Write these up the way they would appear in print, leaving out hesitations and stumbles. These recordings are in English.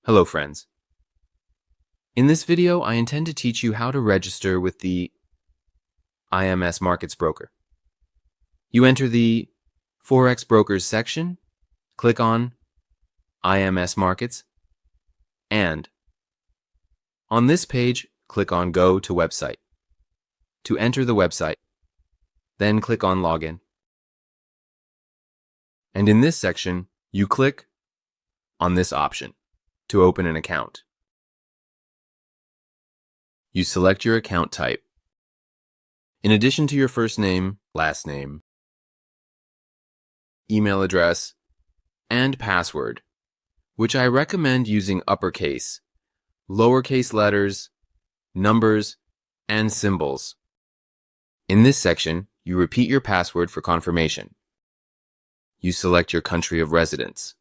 Hello friends. In this video, I intend to teach you how to register with the IMS Markets broker. You enter the Forex Brokers section, click on IMS Markets, and on this page, click on Go to Website. To enter the website, then click on Login. And in this section, you click on this option to open an account. You select your account type. In addition to your first name, last name, email address, and password, which I recommend using uppercase, lowercase letters, numbers, and symbols. In this section, you repeat your password for confirmation. You select your country of residence.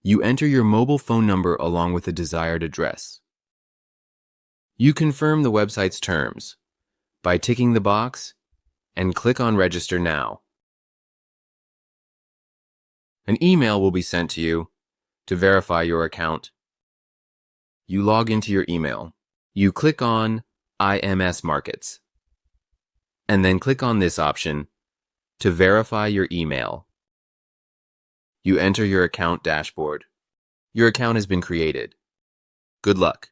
You enter your mobile phone number along with the desired address. You confirm the website's terms by ticking the box and click on Register Now. An email will be sent to you to verify your account. You log into your email. You click on IMS Markets and then click on this option to verify your email. You enter your account dashboard. Your account has been created. Good luck.